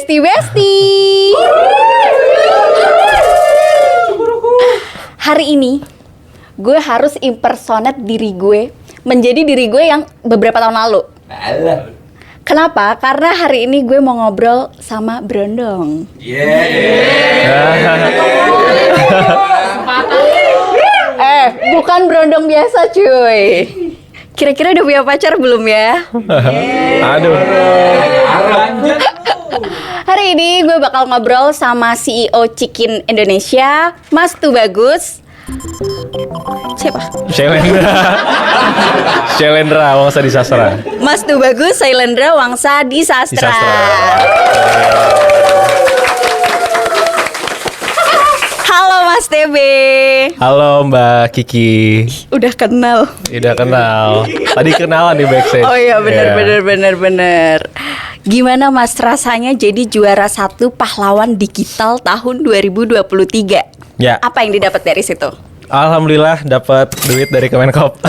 Besti. Hari ini gue harus impersonate diri gue menjadi diri gue yang beberapa tahun lalu. Kenapa? Karena hari ini gue mau ngobrol sama Brondong. Bukan Brondong biasa cuy. Kira-kira udah punya pacar belum ya? Aduh. Hari ini gue bakal ngobrol sama CEO Chikin Indonesia, Mas Tubagus. Siapa? Shailendra Wangsa Disastra. Mas Tubagus Shailendra Wangsa Disastra. Halo Mas TB. Halo Mbak Kiki. Udah kenal. Tadi kenalan di backstage. Oh iya bener. Gimana Mas rasanya jadi juara 1 pahlawan digital tahun 2023? Ya. Apa yang didapat dari situ? Alhamdulillah dapat duit dari Kemenkop.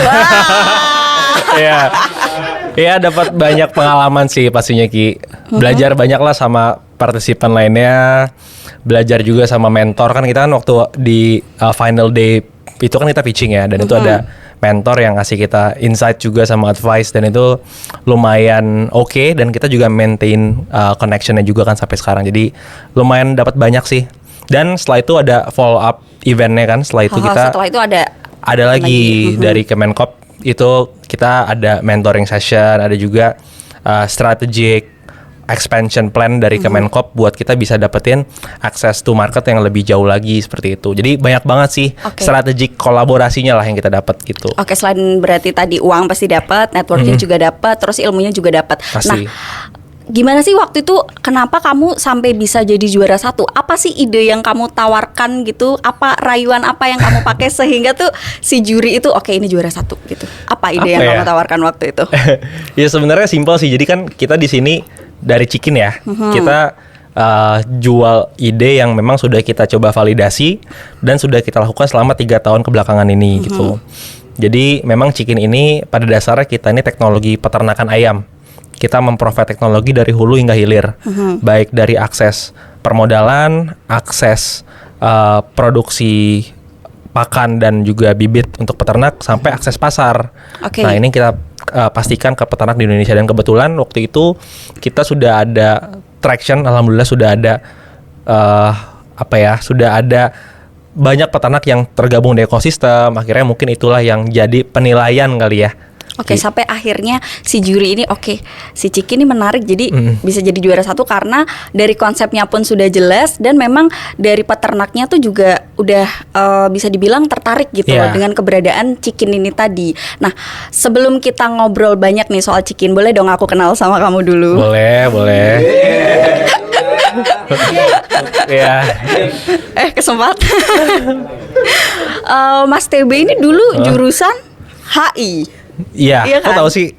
Iya, dapat banyak pengalaman sih pastinya Ki. Belajar banyak lah sama partisipan lainnya. Belajar juga sama mentor, kan kita kan waktu di final day itu kan kita pitching ya, dan itu ada mentor yang ngasih kita insight juga sama advice, dan itu lumayan oke, dan kita juga maintain connectionnya juga kan sampai sekarang, jadi lumayan dapat banyak sih. Dan setelah itu ada follow up eventnya kan, setelah itu Setelah itu ada lagi dari Kemenkop, itu kita ada mentoring session, ada juga strategic expansion plan dari Kemenkop buat kita bisa dapetin access to market yang lebih jauh lagi seperti itu. Jadi banyak banget sih strategic kolaborasinya lah yang kita dapat gitu. Oke, selain berarti tadi uang pasti dapat, networking juga dapat, terus ilmunya juga dapat. Nah, gimana sih waktu itu kenapa kamu sampai bisa jadi juara 1? Apa sih ide yang kamu tawarkan gitu? Apa rayuan apa yang kamu pakai sehingga tuh si juri itu oke, ini juara 1 gitu? Apa ide yang kamu tawarkan waktu itu? Ya sebenarnya simpel sih. Jadi kan kita di sini dari Chikin ya, kita jual ide yang memang sudah kita coba validasi dan sudah kita lakukan selama 3 tahun kebelakangan ini gitu. Jadi memang Chikin ini pada dasarnya kita ini teknologi peternakan ayam. Kita memprovide teknologi dari hulu hingga hilir, baik dari akses permodalan, akses produksi pakan dan juga bibit untuk peternak, sampai akses pasar. Nah ini kita pastikan ke peternak di Indonesia, dan kebetulan waktu itu kita sudah ada traction, alhamdulillah sudah ada sudah ada banyak peternak yang tergabung di ekosistem. Akhirnya mungkin itulah yang jadi penilaian kali ya. Sampai akhirnya si juri ini si Chikin ini menarik, jadi bisa jadi juara 1 karena dari konsepnya pun sudah jelas, dan memang dari peternaknya tuh juga udah bisa dibilang tertarik gitu loh dengan keberadaan Chikin ini tadi. Nah, sebelum kita ngobrol banyak nih soal Chikin, boleh dong aku kenal sama kamu dulu? Boleh. Kesempatan. Mas TB ini dulu jurusan HI. Iya, kok tahu sih?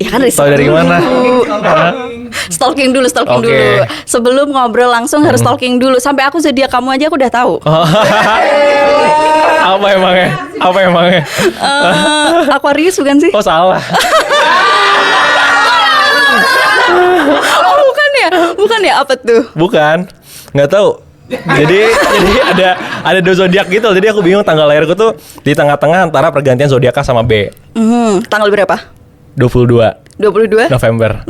Ya kan tahu dari mana? Stalking dulu. Sebelum ngobrol langsung harus stalking dulu. Sampai aku zodiak kamu aja aku udah tahu. Apa emangnya? Aquarius bukan sih? Oh salah. Bukan ya, apa tuh? Bukan, nggak tahu. Jadi ada 2 zodiak gitu. Jadi aku bingung, tanggal lahirku tuh di tengah-tengah antara pergantian zodiak A sama B. Tanggal berapa? 22 November.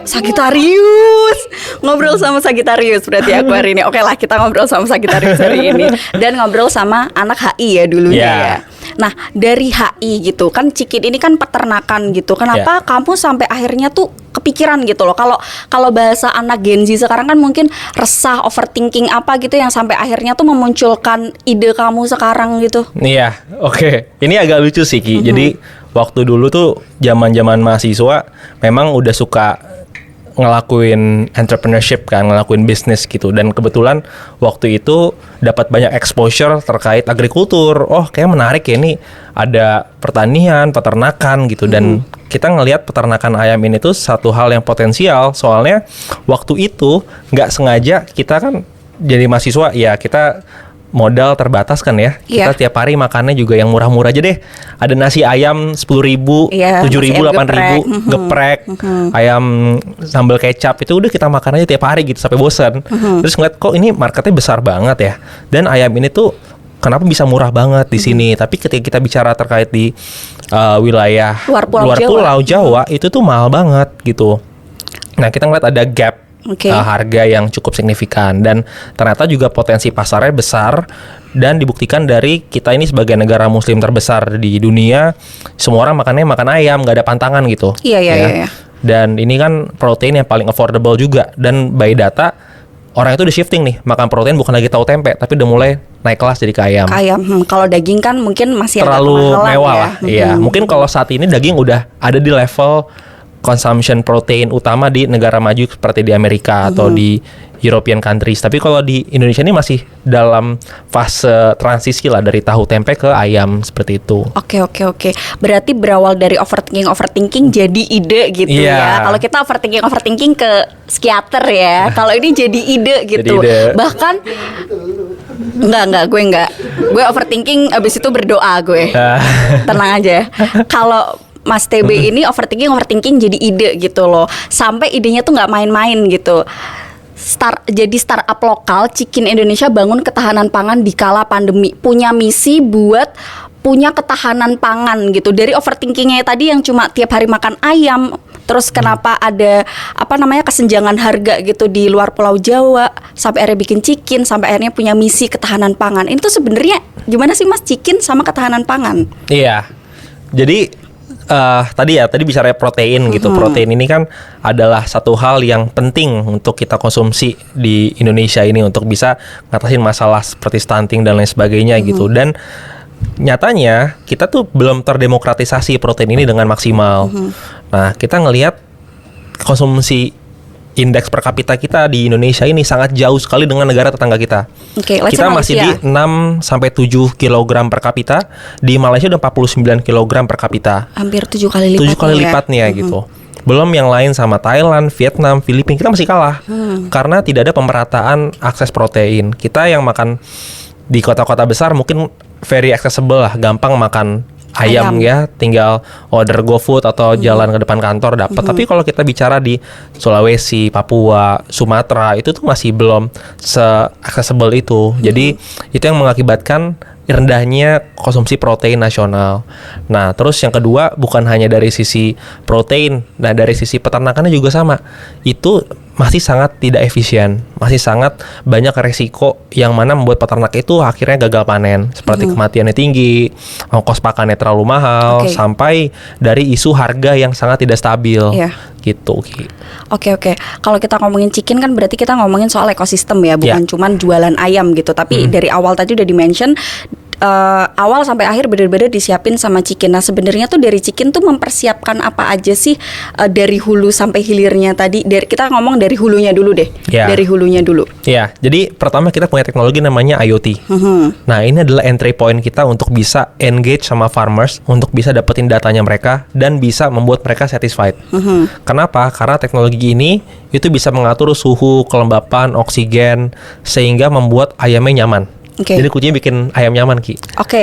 Sagittarius. Ngobrol sama Sagittarius berarti aku hari ini. Oke lah, kita ngobrol sama Sagittarius hari ini. Dan ngobrol sama anak HI ya dulunya ya. Nah, dari HI gitu kan, Chikin ini kan peternakan gitu. Kenapa kamu sampai akhirnya tuh kepikiran gitu loh? Kalau bahasa anak Gen Z sekarang kan mungkin resah, overthinking apa gitu, yang sampai akhirnya tuh memunculkan ide kamu sekarang gitu. Iya, oke. Ini agak lucu sih Ki. Jadi waktu dulu tuh zaman-zaman mahasiswa memang udah suka ngelakuin entrepreneurship kan, ngelakuin bisnis gitu. Dan kebetulan waktu itu dapat banyak exposure terkait agrikultur. Oh, kayak menarik ya, ini ada pertanian, peternakan gitu. Dan kita ngelihat peternakan ayam ini tuh satu hal yang potensial. Soalnya waktu itu nggak sengaja kita kan jadi mahasiswa ya, kita modal terbatas kan ya. Iya. Kita tiap hari makannya juga yang murah-murah aja deh. Ada nasi ayam 10.000, Iya, 7.000, nasi ayam 8.000, geprek, ayam sambal kecap, itu udah kita makan aja tiap hari gitu sampai bosan. Terus ngeliat kok ini marketnya besar banget ya. Dan ayam ini tuh kenapa bisa murah banget di sini? Tapi ketika kita bicara terkait di wilayah Luar Pulau Jawa. Pulau Jawa, itu tuh mahal banget gitu. Nah, kita ngeliat ada gap Oke. harga yang cukup signifikan, dan ternyata juga potensi pasarnya besar, dan dibuktikan dari kita ini sebagai negara muslim terbesar di dunia, semua orang makannya makan ayam, nggak ada pantangan gitu. Iya. Dan ini kan protein yang paling affordable juga, dan by data orang itu udah shifting nih, makan protein bukan lagi tahu tempe, tapi udah mulai naik kelas jadi ke ayam. Ayam. Kalau daging kan mungkin masih Terlalu agak kemahalan mewah ya. lah. Iya, mungkin kalau saat ini daging udah ada di level consumption protein utama di negara maju seperti di Amerika atau di European countries. Tapi kalau di Indonesia ini masih dalam fase transisi lah dari tahu tempe ke ayam seperti itu. Oke. Berarti berawal dari overthinking jadi ide gitu Iya. ya. Kalau kita overthinking ke psikiater ya. Kalau ini jadi ide gitu. ide. Bahkan gue enggak. Gue overthinking abis itu berdoa gue. Tenang aja. Kalau Mas TB ini overthinking jadi ide gitu loh. Sampai idenya tuh nggak main-main gitu. Jadi startup lokal Chikin Indonesia bangun ketahanan pangan di kala pandemi. Punya misi buat punya ketahanan pangan gitu. Dari overthinkingnya tadi yang cuma tiap hari makan ayam, terus kenapa ada kesenjangan harga gitu di luar Pulau Jawa, sampai akhirnya bikin Chikin, sampai akhirnya punya misi ketahanan pangan. Ini tuh sebenarnya gimana sih Mas Chikin sama ketahanan pangan? Iya. Jadi tadi bicara protein gitu. Protein ini kan adalah satu hal yang penting untuk kita konsumsi di Indonesia ini untuk bisa ngatasin masalah seperti stunting dan lain sebagainya gitu. Dan nyatanya kita tuh belum terdemokratisasi protein ini dengan maksimal. Nah, kita ngelihat konsumsi indeks per kapita kita di Indonesia ini sangat jauh sekali dengan negara tetangga kita. Oke, Kita masih di 6 sampai 7 kg per kapita, di Malaysia udah 49 kg per kapita. Hampir 7 kali lipat. 7 kali lipatnya gitu. Belum yang lain sama Thailand, Vietnam, Filipina, kita masih kalah. Karena tidak ada pemerataan akses protein. Kita yang makan di kota-kota besar mungkin very accessible lah, gampang makan ayam ya, tinggal order GoFood atau jalan ke depan kantor dapat. Tapi kalau kita bicara di Sulawesi, Papua, Sumatera, itu tuh masih belum se-accessible itu. Jadi itu yang mengakibatkan rendahnya konsumsi protein nasional. Nah, terus yang kedua bukan hanya dari sisi protein, nah dari sisi peternakannya juga sama. Itu masih sangat tidak efisien, masih sangat banyak resiko yang mana membuat peternak itu akhirnya gagal panen, seperti kematiannya tinggi, ongkos pakannya terlalu mahal, sampai dari isu harga yang sangat tidak stabil. Gitu. Oke. Kalau kita ngomongin Chikin kan berarti kita ngomongin soal ekosistem ya, bukan cuman jualan ayam gitu. Tapi dari awal tadi udah di-mention awal sampai akhir benar-benar disiapin sama Chikin. Nah, sebenarnya tuh dari Chikin tuh mempersiapkan apa aja sih dari hulu sampai hilirnya tadi. Kita ngomong dari hulunya dulu deh. Dari hulunya dulu. Iya. Jadi pertama kita punya teknologi namanya IoT. Nah, ini adalah entry point kita untuk bisa engage sama farmers, untuk bisa dapetin datanya mereka dan bisa membuat mereka satisfied. Kenapa? Karena teknologi ini itu bisa mengatur suhu, kelembapan, oksigen, sehingga membuat ayamnya nyaman. Jadi kuncinya bikin ayam nyaman, Ki.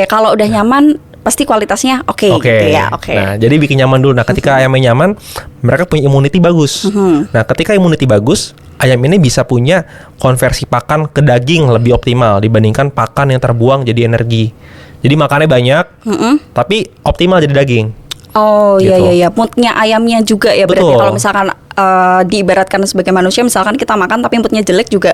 Kalau udah nyaman pasti kualitasnya gitu ya. Nah, jadi bikin nyaman dulu. Nah, ketika ayamnya nyaman, mereka punya immunity bagus. Nah, ketika immunity bagus, ayam ini bisa punya konversi pakan ke daging lebih optimal dibandingkan pakan yang terbuang jadi energi. Jadi makannya banyak, tapi optimal jadi daging. Oh gitu. iya, moodnya ayamnya juga ya. Berarti kalau misalkan diibaratkan sebagai manusia, misalkan kita makan tapi moodnya jelek juga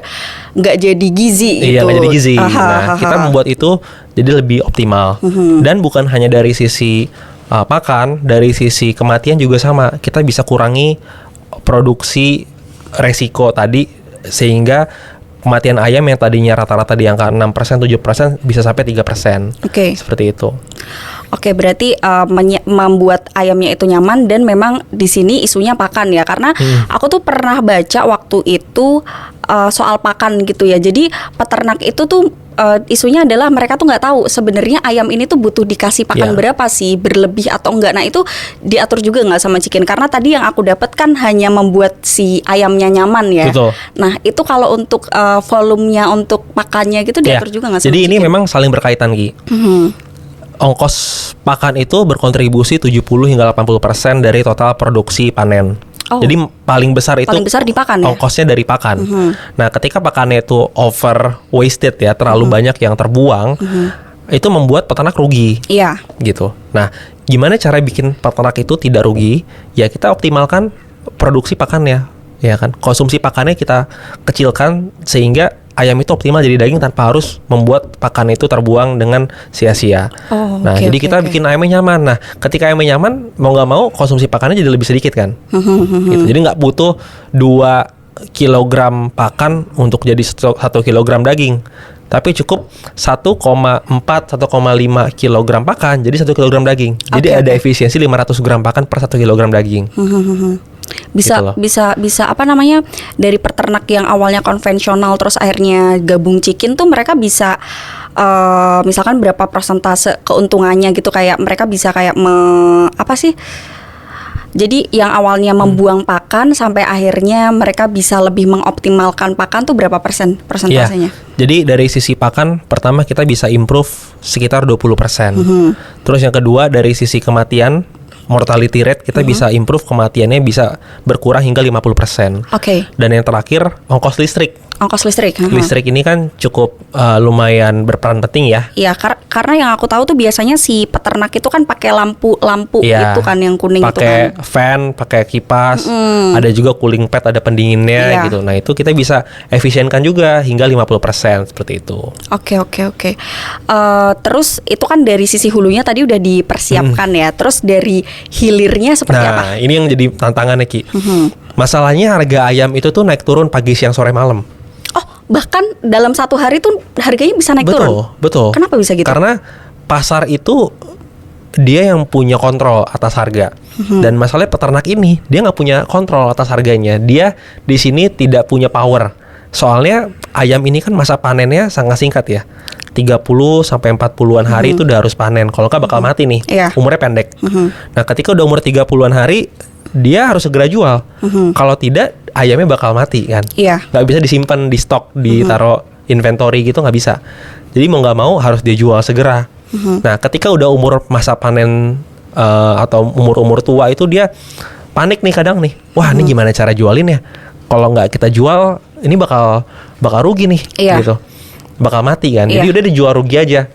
nggak jadi gizi gitu. Iya, nggak jadi gizi. Nah, kita membuat itu jadi lebih optimal. Dan bukan hanya dari sisi pakan, dari sisi kematian juga sama. Kita bisa kurangi produksi resiko tadi, sehingga kematian ayam yang tadinya rata-rata di angka 6%, 7% bisa sampai 3%. Seperti itu. Berarti membuat ayamnya itu nyaman, dan memang di sini isunya pakan ya, karena aku tuh pernah baca waktu itu soal pakan gitu ya. Jadi peternak itu tuh isunya adalah mereka tuh nggak tahu sebenarnya ayam ini tuh butuh dikasih pakan berapa sih, berlebih atau enggak. Nah itu diatur juga nggak sama Chikin, karena tadi yang aku dapat kan hanya membuat si ayamnya nyaman ya. Betul. Nah itu kalau untuk volumenya untuk pakannya gitu diatur juga nggak sama Jadi ini Chikin? memang saling berkaitan Ki. Ongkos pakan itu berkontribusi 70 hingga 80% dari total produksi panen. Oh. Jadi paling besar itu Paling besar di pakan ya? ongkosnya dari pakan. Nah, ketika pakannya itu over wasted ya, terlalu banyak yang terbuang, itu membuat peternak rugi. Iya. Gitu. Nah, gimana cara bikin peternak itu tidak rugi? Ya kita optimalkan produksi pakannya, ya kan? Konsumsi pakannya kita kecilkan sehingga ayam itu optimal jadi daging tanpa harus membuat pakan itu terbuang dengan sia-sia. Oh, Nah, oke, jadi oke, kita oke. bikin ayamnya nyaman. Nah, ketika ayamnya nyaman, mau nggak mau konsumsi pakannya jadi lebih sedikit kan? Gitu. Jadi nggak butuh 2 kilogram pakan untuk jadi 1 kilogram daging. Tapi cukup 1,4-1,5 kilogram pakan jadi 1 kilogram daging. Jadi Oke, ada oke. efisiensi 500 gram pakan per 1 kilogram daging. Bisa Gitu loh. bisa apa namanya, dari peternak yang awalnya konvensional terus akhirnya gabung Chikin tuh mereka bisa misalkan berapa persentase keuntungannya gitu, kayak mereka bisa kayak apa sih? Jadi yang awalnya membuang pakan sampai akhirnya mereka bisa lebih mengoptimalkan pakan tuh berapa persentasenya? Jadi dari sisi pakan pertama kita bisa improve sekitar 20%. Terus yang kedua dari sisi kematian, mortality rate kita bisa improve, kematiannya bisa berkurang hingga 50%. Oke. Dan yang terakhir ongkos listrik. Ongkos listrik. Listrik ini kan cukup lumayan berperan penting ya. Iya, karena yang aku tahu tuh biasanya si peternak itu kan pakai lampu Iya. itu kan yang kuning itu Pakai kan. fan, pakai kipas, ada juga cooling pad, ada pendinginnya Iya. gitu. Nah, itu kita bisa efisienkan juga hingga 50% seperti itu. Oke. Terus itu kan dari sisi hulunya tadi udah dipersiapkan ya. Terus dari hilirnya seperti apa? Nah, ini yang jadi tantangannya Ki. Masalahnya harga ayam itu tuh naik turun pagi, siang, sore, malam. Oh, bahkan dalam satu hari tuh harganya bisa naik turun. Betul. Kenapa bisa gitu? Karena pasar itu dia yang punya kontrol atas harga. Dan masalahnya peternak ini dia nggak punya kontrol atas harganya. Dia di sini tidak punya power. Soalnya ayam ini kan masa panennya sangat singkat ya. 30 sampai 40-an hari itu udah harus panen. Kalau nggak bakal mati nih. Iya. Umurnya pendek. Nah, ketika udah umur 30-an hari dia harus segera jual. Kalau tidak ayamnya bakal mati kan. Iya. Nggak bisa disimpan di stok, ditaruh inventory gitu nggak bisa. Jadi mau nggak mau harus dia jual segera. Nah, ketika udah umur masa panen atau umur tua itu dia panik nih kadang nih. Wah, ini gimana cara jualin ya? Kalau nggak kita jual, ini bakal rugi nih, Iya. gitu. Bakal mati kan. Iya. Jadi udah dijual rugi aja.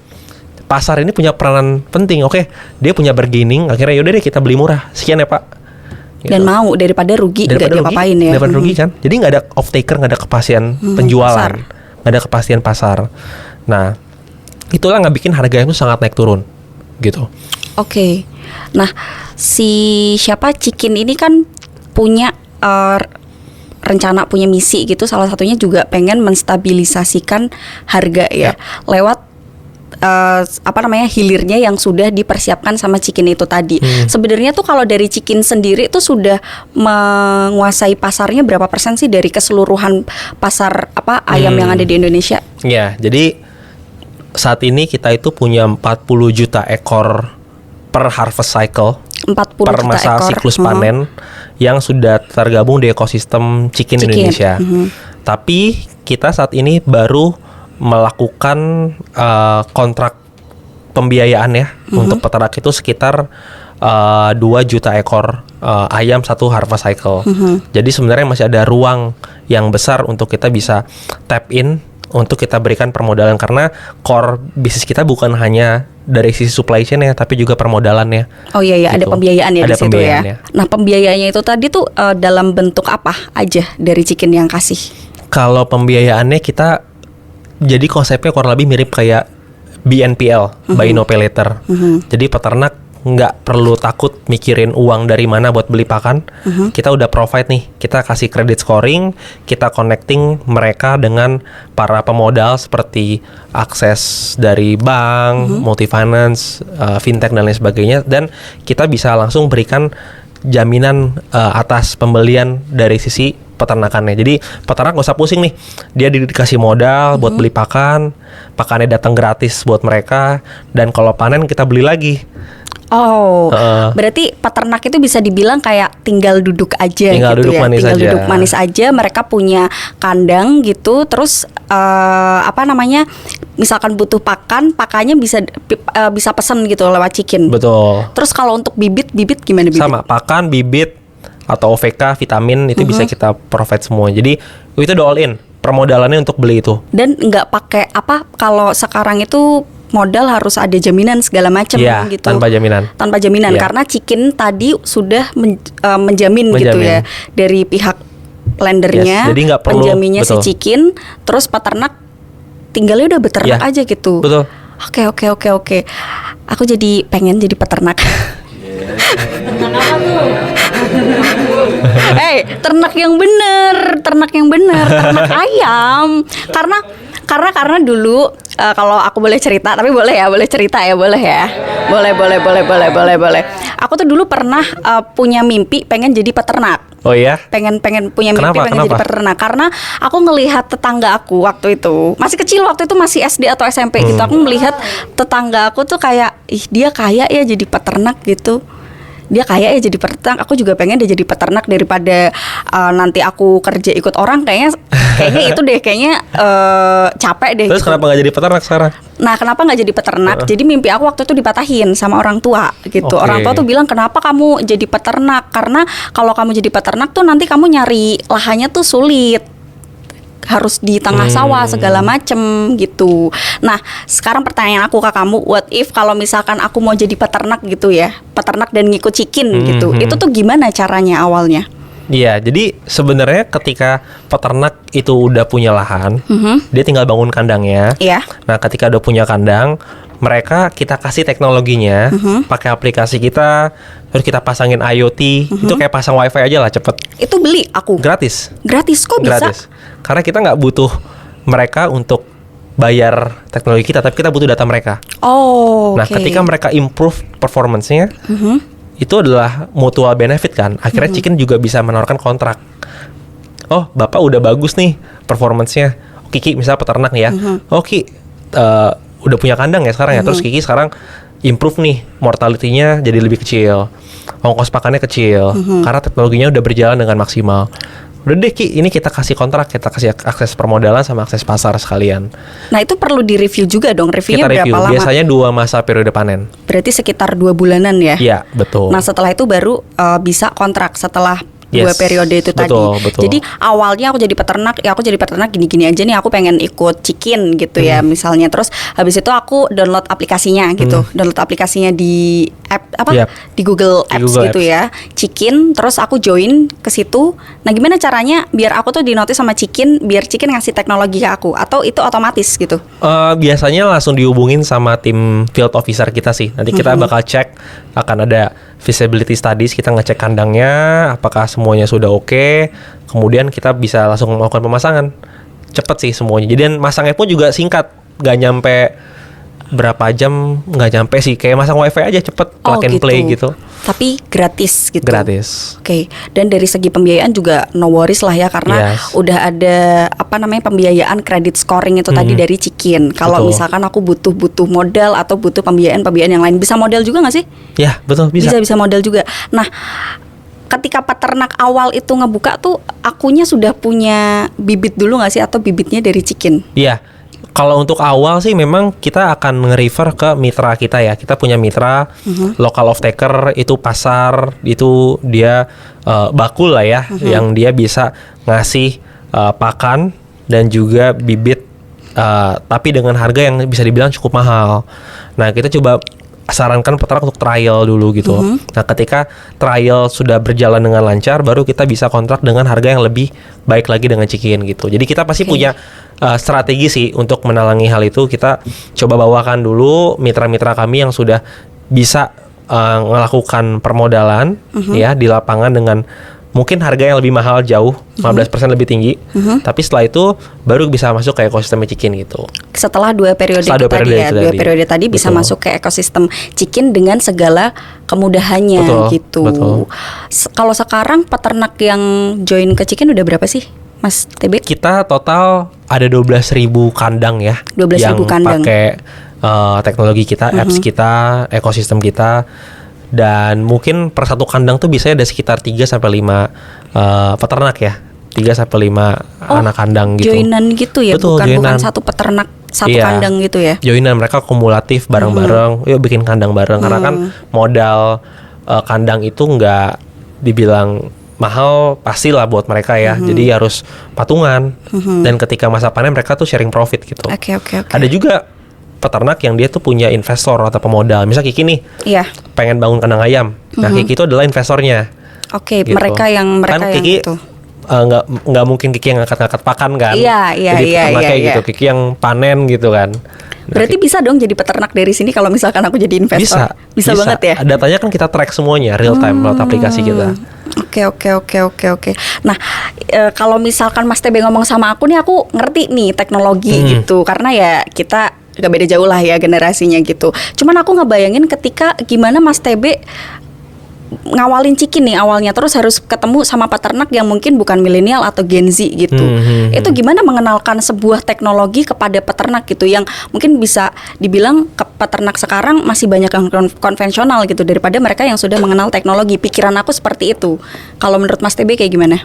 Pasar ini punya peranan penting. Oke, dia punya bargaining. Akhirnya yaudah deh kita beli murah. Sekian ya Pak. Dan mau daripada rugi nggak diapa-apain ya. Daripada rugi kan. Jadi nggak ada off taker, nggak ada kepastian penjualan, pasar. nggak ada kepastian pasar. Nah, itulah nggak bikin harga itu sangat naik turun, gitu. Oke. Nah, si Chikin ini kan punya rencana, punya misi gitu. Salah satunya juga pengen menstabilisasikan harga ya lewat hilirnya yang sudah dipersiapkan sama Chikin itu tadi. Sebenarnya tuh kalau dari Chikin sendiri tuh sudah menguasai pasarnya berapa persen sih dari keseluruhan pasar ayam yang ada di Indonesia? Ya, jadi saat ini kita itu punya 40 juta ekor per harvest cycle, 40 per juta masa ekor. siklus panen yang sudah tergabung di ekosistem Chikin Indonesia. Tapi kita saat ini baru melakukan kontrak pembiayaan ya untuk peternak itu sekitar 2 juta ekor ayam satu harvest cycle. Jadi sebenarnya masih ada ruang yang besar untuk kita bisa tap in, untuk kita berikan permodalan, karena core bisnis kita bukan hanya dari sisi supply chain ya, tapi juga permodalannya. Oh iya, ada Gitu. pembiayaan ya Ada di situ pembiayaannya. ya. Nah, pembiayaannya itu tadi tuh dalam bentuk apa aja dari Chikin yang kasih? Kalau pembiayaannya kita, jadi konsepnya kurang lebih mirip kayak BNPL, Buy No Pay Later. Jadi peternak nggak perlu takut mikirin uang dari mana buat beli pakan. Kita udah provide nih, kita kasih credit scoring, kita connecting mereka dengan para pemodal seperti akses dari bank, multifinance, fintech dan lain sebagainya, dan kita bisa langsung berikan jaminan atas pembelian dari sisi peternakannya. Jadi peternak gak usah pusing nih, dia dikasih modal buat beli pakannya datang gratis buat mereka, dan kalau panen kita beli lagi. Oh, berarti peternak itu bisa dibilang kayak tinggal duduk aja Tinggal gitu duduk ya. manis Tinggal aja. duduk manis aja. Mereka punya kandang gitu. Terus misalkan butuh pakannya bisa pesan gitu lewat Chikin. Betul. Terus kalau untuk bibit gimana bibit? Sama, pakan, bibit atau OVK, vitamin itu bisa kita provide semua. Jadi itu udah all in, permodalannya untuk beli itu. Dan nggak pakai kalau sekarang itu modal harus ada jaminan segala macam Iya, gitu. tanpa jaminan. Tanpa jaminan Iya. karena Chikin tadi sudah menjamin gitu ya dari pihak lendernya. Yes, jadi nggak perlu, penjaminnya si betul. Chikin, terus peternak tinggalnya udah beternak Iya, aja gitu. betul. Oke. Aku jadi pengen jadi peternak. Ternak yang bener, ternak ayam. Karena dulu kalau aku boleh cerita, tapi boleh cerita ya. Boleh. Aku tuh dulu pernah punya mimpi pengen jadi peternak. Oh iya? Pengen punya mimpi pengen jadi peternak karena aku ngelihat tetangga aku waktu itu masih kecil, waktu itu masih SD atau SMP gitu. Aku melihat tetangga aku tuh kayak dia kaya ya jadi peternak gitu. Aku juga pengen dia jadi peternak daripada nanti aku kerja ikut orang. Kayaknya itu deh, capek deh. Terus gitu. kenapa nggak jadi peternak sekarang? Nah, kenapa nggak jadi peternak? Jadi mimpi aku waktu itu dipatahin sama orang tua gitu. Oke. Orang tua tuh bilang, kenapa kamu jadi peternak? Karena kalau kamu jadi peternak tuh nanti kamu nyari lahannya tuh sulit, harus di tengah sawah segala macem gitu. Nah, sekarang pertanyaan aku ke kamu, what if kalau misalkan aku mau jadi peternak gitu ya, peternak dan ngikut Chikin gitu, itu tuh gimana caranya awalnya? Iya, jadi sebenarnya ketika peternak itu udah punya lahan, dia tinggal bangun kandangnya. Iya. Nah, ketika udah punya kandang, kita kasih teknologinya, pakai aplikasi kita, terus kita pasangin IoT, itu kayak pasang WiFi aja lah, cepet. Itu beli aku. Gratis. Gratis kok bisa? Gratis. Karena kita nggak butuh mereka untuk bayar teknologi kita, tapi kita butuh data mereka. Oh, Nah, oke. ketika mereka improve performance-nya, itu adalah mutual benefit kan. Akhirnya Chikin juga bisa menawarkan kontrak. Oh, Bapak udah bagus nih performance-nya. Kiki misalnya peternak nih ya. Oh, Ki udah punya kandang ya sekarang ya. Terus Kiki sekarang improve nih, mortality-nya jadi lebih kecil. Ongkos pakannya kecil. Karena teknologinya udah berjalan dengan maksimal. Udah deh Ki, ini kita kasih kontrak, kita kasih akses permodalan sama akses pasar sekalian. Nah, itu perlu direview juga dong. Reviewnya Kita review, berapa lama? biasanya 2 masa periode panen. Berarti sekitar 2 bulanan ya? Iya, betul. Nah, setelah itu baru bisa kontrak setelah 2 Yes, periode itu betul, tadi. betul. Jadi awalnya aku jadi peternak gini-gini aja nih, aku pengen ikut Chikin gitu ya misalnya. Terus habis itu aku download aplikasinya gitu. Download aplikasinya di app Yap. di Google Apps Google gitu Apps. ya. Chikin, terus aku join ke situ. Nah, gimana caranya biar aku tuh dinotis sama Chikin, biar Chikin ngasih teknologi ke aku, atau itu otomatis gitu? Biasanya langsung dihubungin sama tim field officer kita sih. Nanti kita bakal cek, akan ada feasibility studies, kita ngecek kandangnya apakah semuanya sudah oke. Kemudian kita bisa langsung melakukan pemasangan. Cepet sih semuanya. Jadi masangnya pun juga singkat, nggak nyampe berapa jam, nggak nyampe sih, kayak masang wifi aja cepet, plug and play gitu. Tapi gratis gitu. Gratis. Oke, dan dari segi pembiayaan juga no worries lah ya, karena Yes. udah ada pembiayaan credit scoring itu tadi dari Chikin. Kalau Betul. misalkan aku butuh modal atau butuh pembiayaan yang lain, bisa modal juga nggak sih? Ya betul, bisa. Bisa modal juga. Nah, ketika peternak awal itu ngebuka tuh, akunya sudah punya bibit dulu nggak sih, atau bibitnya dari Chikin? Iya. Kalau untuk awal sih memang kita akan nge-refer ke mitra kita ya. Kita punya mitra, local off-taker, itu pasar, itu dia bakul lah ya, yang dia bisa ngasih pakan dan juga bibit, tapi dengan harga yang bisa dibilang cukup mahal. Nah, kita coba sarankan peternak untuk trial dulu gitu. Nah, ketika trial sudah berjalan dengan lancar, baru kita bisa kontrak dengan harga yang lebih baik lagi dengan Chikin gitu. Jadi kita pasti punya strategi sih untuk menalangi hal itu. Kita coba bawakan dulu mitra-mitra kami yang sudah bisa melakukan permodalan ya di lapangan dengan mungkin harga yang lebih mahal jauh, 15% lebih tinggi. Tapi setelah itu baru bisa masuk ke ekosistem chicken gitu. Setelah 2 periode Setelah 2 tadi periode ya, itu 2 tadi. periode tadi bisa Betul. masuk ke ekosistem chicken dengan segala kemudahannya Betul, gitu. betul. Kalau sekarang peternak yang join ke chicken udah berapa sih, Mas TB? Kita total ada 12.000 kandang ya. 12.000 yang kandang. pakai teknologi kita, apps kita, ekosistem kita. Dan mungkin per satu kandang tuh biasanya ada sekitar 3 sampai 5 peternak ya. 3 sampai 5 anak kandang gitu. Joinan gitu ya, Betul, bukan joinan. satu peternak satu Iya. kandang gitu ya. Joinan, mereka kumulatif bareng-bareng, yuk bikin kandang bareng. Karena kan modal kandang itu nggak dibilang mahal pastilah buat mereka ya. Jadi harus patungan. Dan ketika masa panen mereka tuh sharing profit gitu. Oke. Ada juga peternak yang dia tuh punya investor atau pemodal. Misal Kiki nih Iya. pengen bangun kandang ayam. Nah, Kiki itu adalah investornya. Oke, Gitu. mereka yang Kan Kiki, itu. nggak mungkin Kiki yang ngangkat-ngangkat pakan kan. Iya, Jadi peternaknya iya. gitu. Kiki yang panen gitu kan. Nah, Berarti bisa dong jadi peternak dari sini kalau misalkan aku jadi investor. Bisa banget ya. Datanya kan kita track semuanya real time lewat aplikasi kita. Oke. Nah, kalau misalkan Mas TB ngomong sama aku nih, aku ngerti nih teknologi gitu. Karena ya kita gak beda jauh lah ya generasinya gitu. Cuman aku ngebayangin ketika gimana Mas TB ngawalin chicken nih awalnya, terus harus ketemu sama peternak yang mungkin bukan milenial atau Gen Z gitu. Itu gimana mengenalkan sebuah teknologi kepada peternak gitu, yang mungkin bisa dibilang ke peternak sekarang masih banyak yang konvensional gitu daripada mereka yang sudah mengenal teknologi. Pikiran aku seperti itu. Kalau menurut Mas TB kayak gimana?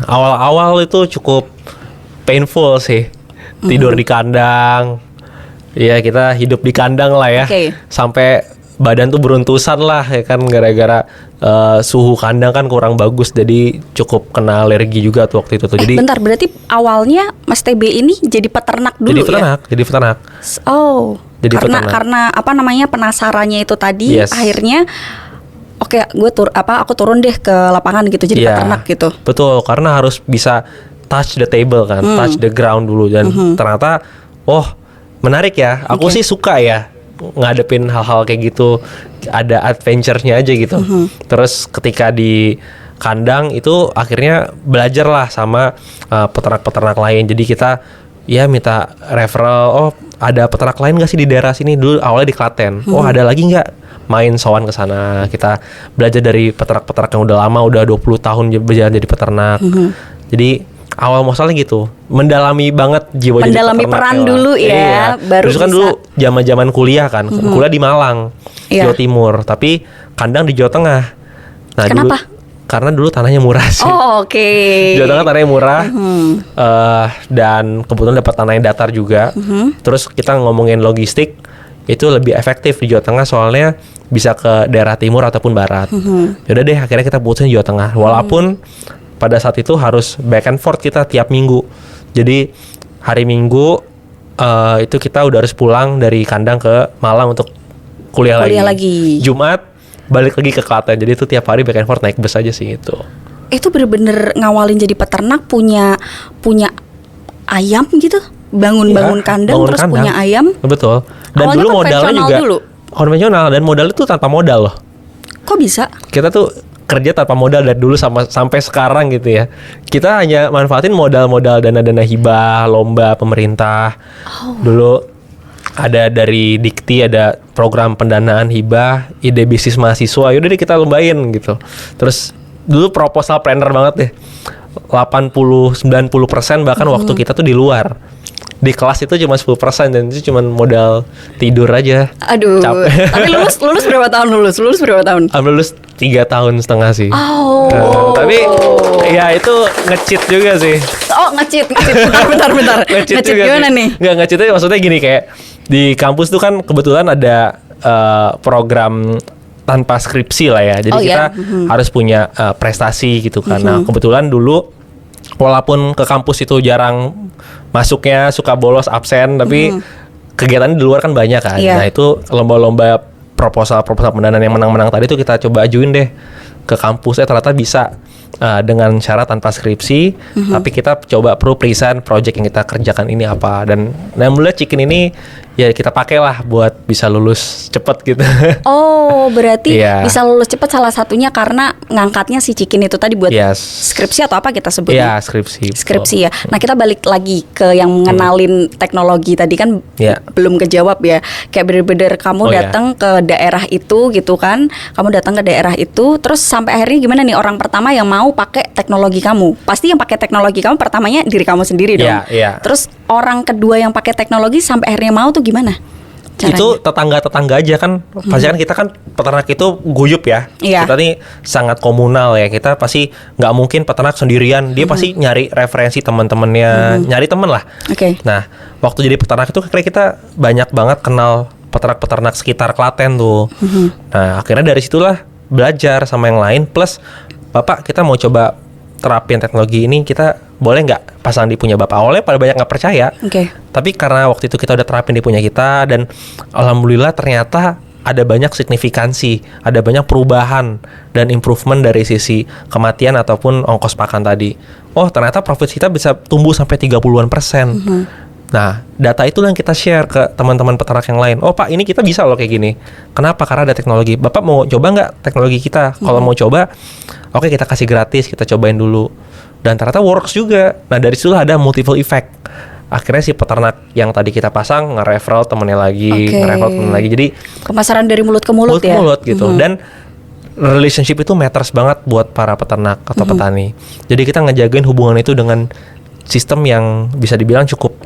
Awal-awal itu cukup painful sih. Tidur di kandang. Ya, kita hidup di kandang lah ya. Oke. Sampai badan tuh beruntusan lah ya kan, gara-gara suhu kandang kan kurang bagus, jadi cukup kena alergi juga tuh waktu itu tuh. Jadi Bentar, berarti awalnya Mas TB ini jadi peternak dulu jadi peternak. Oh, Jadi peternak. karena apa namanya penasarannya itu tadi, Yes. akhirnya oke, aku turun deh ke lapangan gitu jadi Iya, peternak gitu. Betul, karena harus bisa touch the table kan, touch the ground dulu, dan ternyata menarik ya. Aku sih suka ya ngadepin hal-hal kayak gitu, ada adventure-nya aja gitu. Terus ketika di kandang itu akhirnya belajar lah sama peternak-peternak lain. Jadi kita ya minta referral, ada peternak lain gak sih di daerah sini. Dulu awalnya di Klaten, ada lagi nggak, main sowan ke sana. Kita belajar dari peternak-peternak yang udah lama, udah 20 tahun berjalan jadi peternak. Jadi awal muasalnya gitu, mendalami banget jiwa jadi Mendalami peternak peran lah. dulu ya, Iya. baru Terus kan bisa. dulu zaman kuliah kan, kuliah di Malang, Iya. Jawa Timur, tapi kandang di Jawa Tengah. Nah, Kenapa? Karena dulu tanahnya murah sih. Oh, oke. Jawa Tengah tanahnya murah, dan kebetulan dapat tanah yang datar juga. Terus kita ngomongin logistik, itu lebih efektif di Jawa Tengah soalnya bisa ke daerah timur ataupun barat. Yaudah deh, akhirnya kita putusin Jawa Tengah. Walaupun pada saat itu harus back and forth kita tiap minggu. Jadi hari Minggu itu kita udah harus pulang dari kandang ke Malang untuk kuliah lagi. Jumat balik lagi ke Klaten. Jadi itu tiap hari back and forth naik bus aja sih itu. Itu bener-bener ngawalin jadi peternak, punya ayam gitu, bangun kandang bangun terus kandang. punya ayam. Betul. Dan Awalnya dulu modalnya konvensional juga dulu. konvensional, dan modal itu tanpa modal loh. Kok bisa? Kita tuh kerja tanpa modal dari dulu sampai sekarang gitu ya. Kita hanya manfaatin modal-modal dana-dana hibah, lomba pemerintah. Dulu ada dari Dikti, ada program pendanaan hibah, ide bisnis mahasiswa. Yaudah deh kita lombain gitu. Terus dulu proposal planner banget deh. 80-90% bahkan waktu kita tuh di luar. Di kelas itu cuma 10% dan itu cuma modal tidur aja. Aduh. Capek. Tapi lulus berapa tahun lulus? Lulus berapa tahun? Lulus 3 tahun setengah sih. Oh. Tapi ya itu nge-cheat juga sih. Oh, nge-cheat. Bentar. Nge-cheat juga gimana sih. nih? Nggak, nge-cheatnya maksudnya gini, kayak di kampus tuh kan kebetulan ada program tanpa skripsi lah ya. Jadi kita harus punya prestasi gitu kan. Nah, kebetulan dulu walaupun ke kampus itu jarang masuknya, suka bolos, absen, tapi kegiatan di luar kan banyak kan. Iya. Nah, itu lomba-lomba proposal pendanaan yang menang-menang tadi tuh kita coba ajuin deh ke kampus. Ternyata bisa dengan syarat tanpa skripsi, tapi kita coba present project yang kita kerjakan ini apa. Dan alhamdulillah chicken ini ya kita pakailah buat bisa lulus cepet gitu. Oh, berarti Iya. bisa lulus cepat salah satunya karena ngangkatnya si Cikin itu tadi buat Yes. skripsi atau apa kita Iya, sebutnya? skripsi. Skripsi ya. Nah, kita balik lagi ke yang ngenalin teknologi tadi kan Iya. belum kejawab ya. Kayak bener-bener kamu Oh, iya. datang ke daerah itu gitu kan. Kamu datang ke daerah itu terus sampai akhirnya gimana nih orang pertama yang mau pakai teknologi kamu? Pasti yang pakai teknologi kamu pertamanya diri kamu sendiri dong. Iya, iya. Terus orang kedua yang pakai teknologi sampai akhirnya mau tuh gimana? Caranya? Itu tetangga-tetangga aja kan. Pasti kan kita kan peternak itu guyup ya. Iya. Kita nih sangat komunal ya. Kita pasti nggak mungkin peternak sendirian. Dia pasti nyari referensi teman-temannya, nyari temen lah. Oke. Nah, waktu jadi peternak itu akhirnya kita banyak banget kenal peternak-peternak sekitar Klaten tuh. Nah, akhirnya dari situlah belajar sama yang lain. Plus, Bapak kita mau coba terapin teknologi ini, kita boleh nggak pasang di punya Bapak? Awalnya pada banyak nggak percaya. Oke. Tapi karena waktu itu kita udah terapin di punya kita dan alhamdulillah ternyata ada banyak signifikansi, ada banyak perubahan dan improvement dari sisi kematian ataupun ongkos pakan tadi. Oh, ternyata profit kita bisa tumbuh sampai 30-an%. Nah, data itu yang kita share ke teman-teman peternak yang lain. Oh Pak, ini kita bisa loh kayak gini. Kenapa? Karena ada teknologi. Bapak mau coba nggak teknologi kita? Kalau mau coba, oke kita kasih gratis, kita cobain dulu. Dan ternyata works juga. Nah, dari situ ada multiple effect. Akhirnya si peternak yang tadi kita pasang nge-referral temennya lagi, Oke. nge-referral temennya lagi. Jadi Pemasaran dari mulut ke mulut, ya. mulut gitu. Dan relationship itu matters banget buat para peternak atau petani. Jadi kita ngejagain hubungan itu dengan sistem yang bisa dibilang cukup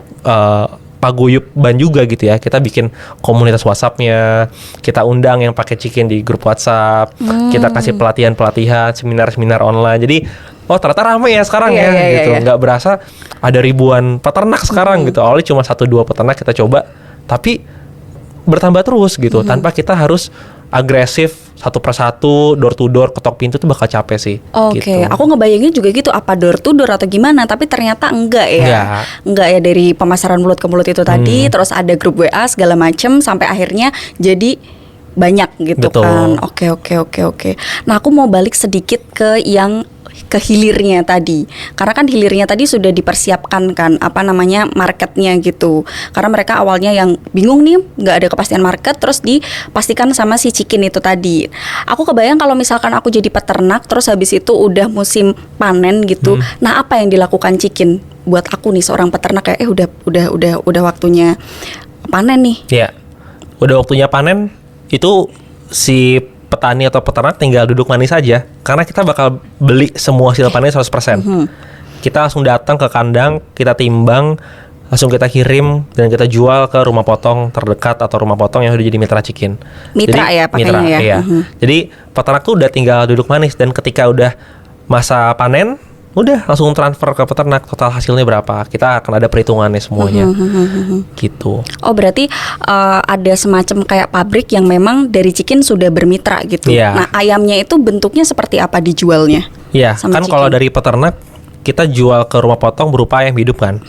paguyuban juga gitu ya. Kita bikin komunitas WhatsApp-nya, kita undang yang pakai Cikin di grup WhatsApp, kita kasih pelatihan-pelatihan, seminar-seminar online. Jadi oh ternyata ramai ya sekarang Iya, ya iya, gitu. iya. Nggak berasa ada ribuan peternak sekarang gitu. Awalnya cuma 1-2 peternak kita coba, tapi bertambah terus gitu. Tanpa kita harus agresif satu persatu, door to door, ketok pintu tuh bakal capek sih. Oke, gitu. aku ngebayangin juga gitu apa door to door atau gimana, tapi ternyata enggak ya. Enggak ya, dari pemasaran mulut ke mulut itu tadi, terus ada grup WA segala macem sampai akhirnya jadi banyak gitu. Betul. Kan. Oke. Nah, aku mau balik sedikit ke yang ke hilirnya tadi, karena kan hilirnya tadi sudah dipersiapkan kan apa namanya marketnya gitu, karena mereka awalnya yang bingung nih nggak ada kepastian market, terus dipastikan sama si Cikin itu tadi. Aku kebayang kalau misalkan aku jadi peternak terus habis itu udah musim panen gitu, nah apa yang dilakukan Cikin buat aku nih seorang peternak kayak udah waktunya panen nih. Iya. Udah waktunya panen, itu si petani atau peternak tinggal duduk manis aja, karena kita bakal beli semua hasil panen 100%. Kita langsung datang ke kandang, kita timbang, langsung kita kirim dan kita jual ke rumah potong terdekat atau rumah potong yang udah jadi mitra Cikin. Mitra ya pakainya ya. Iya. Jadi peternak tuh udah tinggal duduk manis, dan ketika udah masa panen, udah langsung transfer ke peternak, total hasilnya berapa, kita akan ada perhitungannya semuanya. Gitu. Oh, berarti ada semacam kayak pabrik yang memang dari Cikin sudah bermitra gitu. Iya. Nah, ayamnya itu bentuknya seperti apa dijualnya? Iya, Sama kan Cikin. kalau dari peternak kita jual ke rumah potong berupa ayam hidup kan.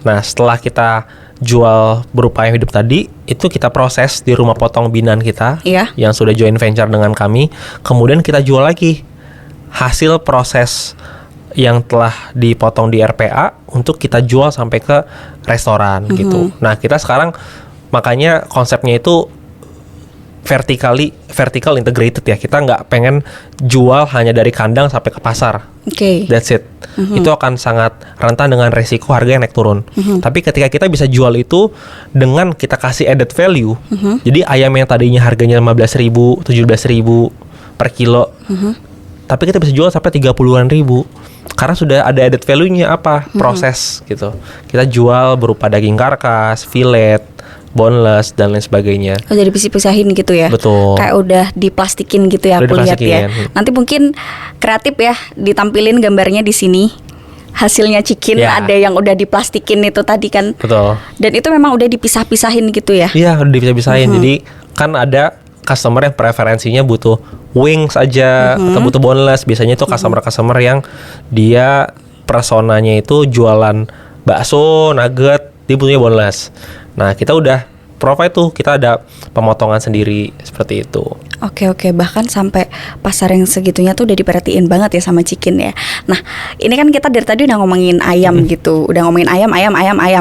Nah, setelah kita jual berupa ayam hidup tadi, itu kita proses di rumah potong binaan kita, Iya. yang sudah joint venture dengan kami. Kemudian kita jual lagi hasil proses yang telah dipotong di RPA untuk kita jual sampai ke restoran gitu. Nah, kita sekarang makanya konsepnya itu vertical integrated ya. Kita nggak pengen jual hanya dari kandang sampai ke pasar. Oke. That's it. Itu akan sangat rentan dengan resiko harga yang naik turun. Tapi ketika kita bisa jual itu dengan kita kasih added value, jadi ayam yang tadinya harganya 15.000, 17.000 per kilo, tapi kita bisa jual sampai 30-an ribu. Karena sudah ada added value-nya apa? Proses gitu. Kita jual berupa daging karkas, fillet, boneless dan lain sebagainya. Oh, jadi pisah-pisahin gitu ya. Betul. Kayak udah diplastikin gitu ya, Udah aku lihat ya. diplastikin. Nanti mungkin kreatif ya ditampilin gambarnya di sini. Hasilnya Cikin Ya. ada yang udah diplastikin itu tadi kan. Betul. Dan itu memang udah dipisah-pisahin gitu ya. Iya, udah dipisah-pisahin. Jadi kan ada customer yang preferensinya butuh wings aja atau butuh boneless. Biasanya itu customer-customer yang dia personanya itu jualan bakso, nugget, dia butuhnya boneless. Nah, kita udah provide tuh, kita ada pemotongan sendiri seperti itu. Oke, bahkan sampai pasar yang segitunya tuh udah diperhatiin banget ya sama Chikin ya. Nah, ini kan kita dari tadi udah ngomongin ayam gitu, udah ngomongin ayam.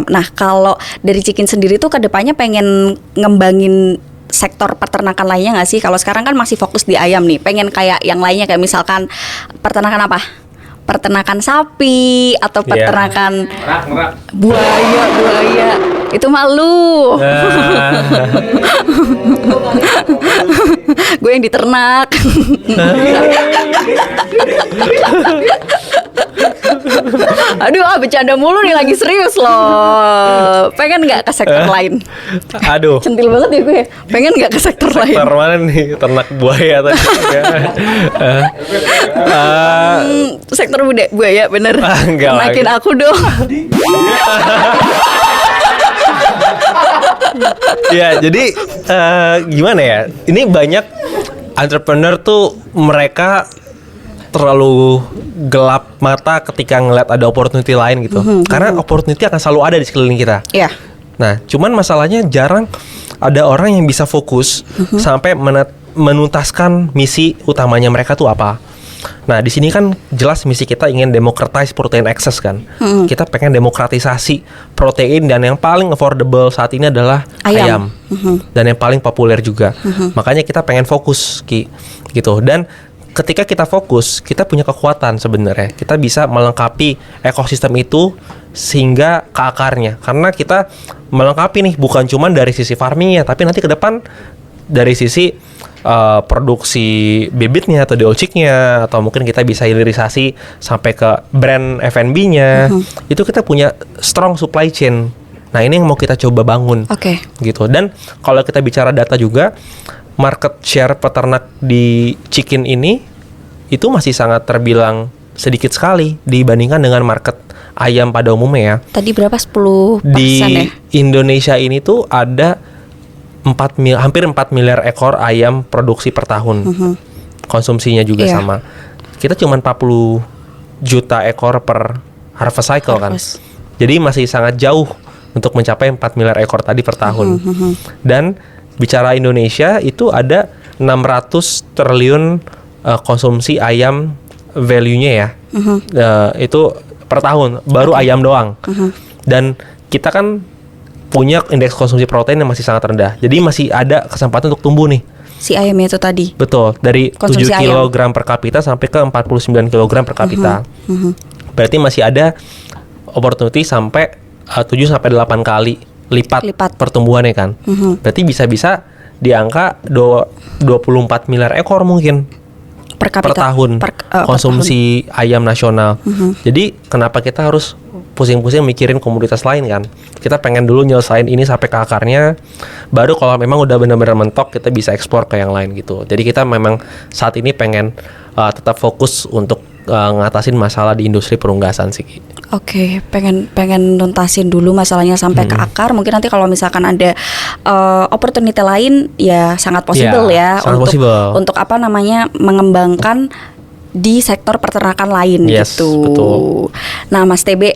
Nah, kalau dari Chikin sendiri tuh kedepannya pengen ngembangin sektor peternakan lainnya nggak sih? Kalau sekarang kan masih fokus di ayam nih, pengen kayak yang lainnya kayak misalkan peternakan apa? Peternakan sapi atau peternakan buaya itu malu. Gue yang diternak. Aduh, bercanda mulu nih, lagi serius loh. Pengen nggak ke sektor lain? Aduh, Centil banget ya gue. Pengen nggak ke sektor lain? sektor mana nih? Ternak buaya tadi. Sektor buaya bener. Enggak lah. Ternakin aku dong. Ya, jadi gimana ya? Ini banyak entrepreneur tuh mereka terlalu gelap mata ketika ngeliat ada opportunity lain gitu. Karena opportunity akan selalu ada di sekeliling kita. Iya. Nah, cuman masalahnya jarang ada orang yang bisa fokus sampai menuntaskan misi utamanya mereka tuh apa. Nah, di sini kan jelas misi kita ingin democratize protein access kan. Kita pengen demokratisasi protein, dan yang paling affordable saat ini adalah ayam. Dan yang paling populer juga. Makanya kita pengen fokus gitu. Dan ketika kita fokus, kita punya kekuatan sebenarnya. Kita bisa melengkapi ekosistem itu sehingga ke akarnya. Karena kita melengkapi nih bukan cuma dari sisi farmingnya, tapi nanti ke depan dari sisi produksi bibitnya atau diolciknya, atau mungkin kita bisa hilirisasi sampai ke brand F&B-nya. Itu kita punya strong supply chain. Nah, ini yang mau kita coba bangun. Oke. Gitu. Dan kalau kita bicara data juga, market share peternak di chicken ini itu masih sangat terbilang sedikit sekali dibandingkan dengan market ayam pada umumnya ya. Tadi berapa? 10% Di ya? Indonesia ini tuh ada hampir 4 miliar ekor ayam produksi per tahun. Konsumsinya juga Iya. sama. Kita cuma 40 juta ekor per harvest cycle kan. Jadi masih sangat jauh untuk mencapai 4 miliar ekor tadi per tahun. Dan bicara Indonesia itu ada 600 triliun konsumsi ayam value-nya ya. Itu per tahun, baru ayam doang. Dan kita kan punya indeks konsumsi protein yang masih sangat rendah. Jadi masih ada kesempatan untuk tumbuh nih. Si ayamnya itu tadi. Betul, dari Konsumsi 7 ayam. kg per kapita sampai ke 49 kg per kapita. Berarti masih ada opportunity sampai 7 sampai 8 kali lipat pertumbuhannya kan. Berarti bisa-bisa di angka 24 miliar ekor mungkin Per kapita. per tahun konsumsi ayam nasional. Jadi kenapa kita harus pusing-pusing mikirin komoditas lain kan? Kita pengen dulu nyelesain ini sampai ke akarnya, baru kalau memang udah benar-benar mentok kita bisa ekspor ke yang lain gitu. Jadi kita memang saat ini pengen tetap fokus untuk ngatasin masalah di industri perunggasan sih. Oke, pengen nuntasin dulu masalahnya sampai ke akar. Mungkin nanti kalau misalkan ada opportunity lain ya sangat possible Ya, ya sangat possible. untuk apa namanya mengembangkan di sektor peternakan lain Yes, gitu. betul. Nah, Mas TB,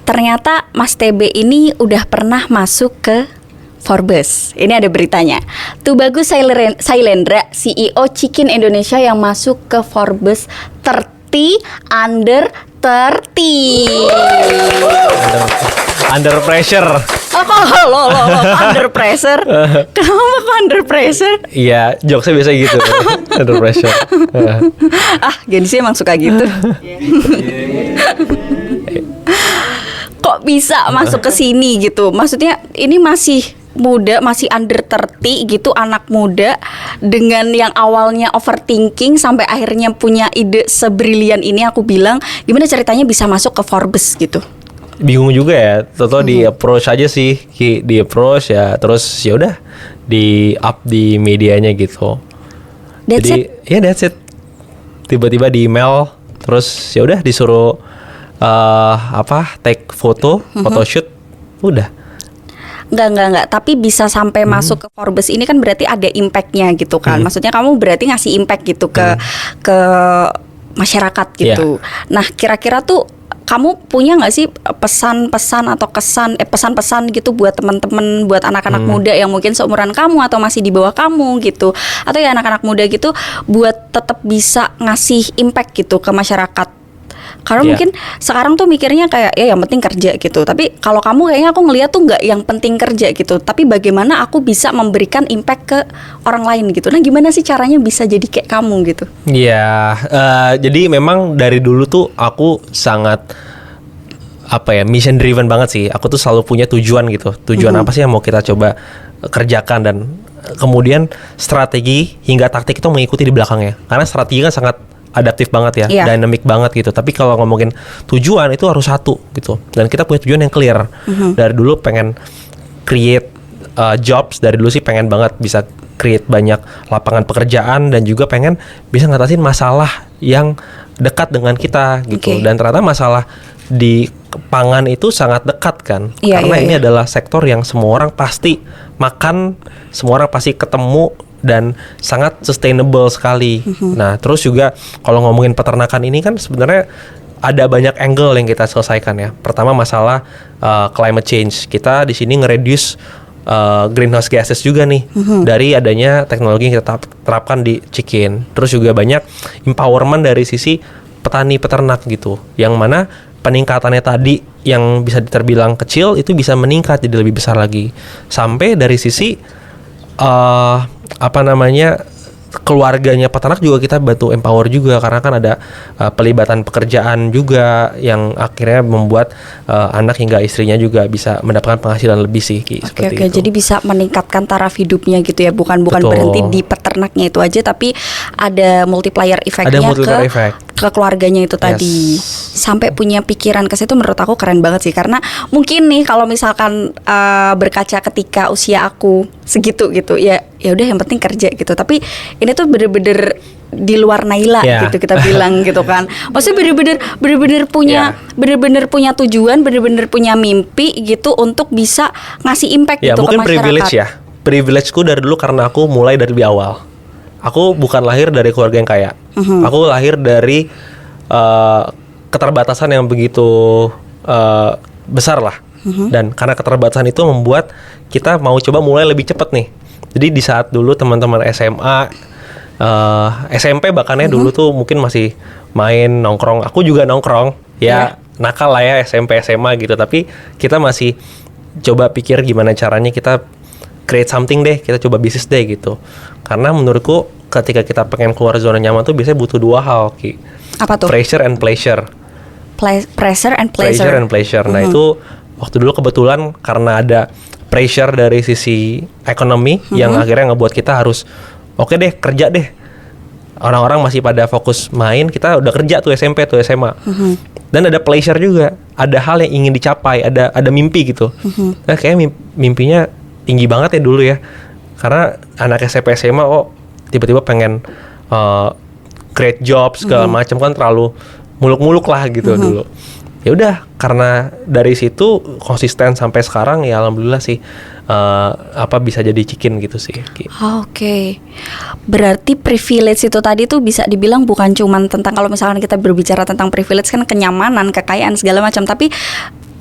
ternyata Mas TB ini udah pernah masuk ke Forbes. Ini ada beritanya. Tubagus Sailendra, CEO Chikin Indonesia yang masuk ke Forbes 30 under 30. Under pressure. Oh, kok lo under pressure? Kenapa kok under pressure? Iya, jokesnya biasa gitu. Under pressure. Gensi emang suka gitu. Kok bisa masuk ke sini gitu? Maksudnya ini masih muda, masih under 30 gitu, anak muda dengan yang awalnya overthinking sampai akhirnya punya ide sebrilian ini. Aku bilang, gimana ceritanya bisa masuk ke Forbes gitu? Bingung juga ya, toto di approach aja sih, di approach ya, terus ya udah di up di medianya gitu. That's Jadi ya that's it. Tiba-tiba di email, terus ya udah disuruh take foto, photoshoot, udah. Enggak. Tapi bisa sampai masuk ke Forbes ini kan berarti ada impact-nya gitu kan. Maksudnya kamu berarti ngasih impact gitu ke masyarakat gitu. Nah, kira-kira tuh kamu punya nggak sih pesan-pesan atau pesan-pesan gitu buat teman-teman, buat anak-anak muda yang mungkin seumuran kamu atau masih di bawah kamu gitu, atau ya anak-anak muda gitu, buat tetap bisa ngasih impact gitu ke masyarakat? Karena mungkin sekarang tuh mikirnya kayak ya yang penting kerja gitu. Tapi kalau kamu kayaknya aku ngeliat tuh nggak yang penting kerja gitu. Tapi bagaimana aku bisa memberikan impact ke orang lain gitu. Nah gimana sih caranya bisa jadi kayak kamu gitu? Iya, jadi memang dari dulu tuh aku sangat mission driven banget sih. Aku tuh selalu punya tujuan gitu. Tujuan apa sih yang mau kita coba kerjakan, dan kemudian strategi hingga taktik itu mengikuti di belakangnya. Karena strategi kan sangat adaptif banget ya, dynamic banget gitu. Tapi kalau ngomongin tujuan itu harus satu gitu. Dan kita punya tujuan yang clear. Dari dulu pengen create jobs, dari dulu sih pengen banget bisa create banyak lapangan pekerjaan, dan juga pengen bisa ngatasin masalah yang dekat dengan kita gitu. Dan ternyata masalah di pangan itu sangat dekat kan. Karena ini adalah sektor yang semua orang pasti makan, semua orang pasti ketemu, dan sangat sustainable sekali. Nah, terus juga kalau ngomongin peternakan ini kan sebenarnya ada banyak angle yang kita selesaikan ya. Pertama masalah climate change. Kita di sini nge-reduce greenhouse gases juga nih dari adanya teknologi yang kita terapkan di chicken. Terus juga banyak empowerment dari sisi petani peternak gitu. Yang mana peningkatannya tadi yang bisa terbilang kecil itu bisa meningkat jadi lebih besar lagi. Sampai dari sisi keluarganya peternak juga kita bantu empower juga, karena kan ada pelibatan pekerjaan juga yang akhirnya membuat anak hingga istrinya juga bisa mendapatkan penghasilan lebih sih seperti itu. Jadi bisa meningkatkan taraf hidupnya gitu ya, bukan berhenti di peternaknya itu aja, tapi ada multiplier effect-nya ke keluarganya itu tadi. Sampai punya pikiran ke situ, menurut aku keren banget sih. Karena mungkin nih kalau misalkan berkaca ketika usia aku segitu gitu, ya udah yang penting kerja gitu. Tapi ini tuh bener-bener di luar Naila gitu kita bilang gitu kan. Maksudnya bener-bener punya tujuan, bener-bener punya mimpi gitu untuk bisa ngasih impact gitu ke masyarakat. Mungkin privilege-ku dari dulu karena aku mulai dari lebih awal. Aku bukan lahir dari keluarga yang kaya. Aku lahir dari keterbatasan yang begitu besar lah. Dan karena keterbatasan itu membuat kita mau coba mulai lebih cepat nih. Jadi di saat dulu teman-teman SMA, SMP bahkannya dulu tuh mungkin masih main nongkrong. Aku juga nongkrong, nakal lah ya SMP SMA gitu. Tapi kita masih coba pikir gimana caranya kita create something deh, kita coba bisnis deh gitu. Karena menurutku ketika kita pengen keluar zona nyaman tuh biasanya butuh dua hal, Ki. Apa tuh? Pressure and pleasure. Pressure and pleasure. Pressure and pleasure. Nah itu waktu dulu kebetulan karena ada pressure dari sisi ekonomi yang akhirnya ngebuat kita harus oke deh kerja deh. Orang-orang masih pada fokus main, kita udah kerja tuh SMP tuh SMA. Dan ada pleasure juga, ada hal yang ingin dicapai, ada mimpi gitu. Nah, kayak mimpinya tinggi banget ya dulu ya. Karena anak SMP SMA tiba-tiba pengen create job segala macam kan terlalu muluk-muluk lah gitu dulu. Ya udah, karena dari situ konsisten sampai sekarang ya alhamdulillah sih bisa jadi chicken gitu sih. Oke. Berarti privilege itu tadi tuh bisa dibilang bukan cuman tentang, kalau misalkan kita berbicara tentang privilege kan kenyamanan, kekayaan segala macam, tapi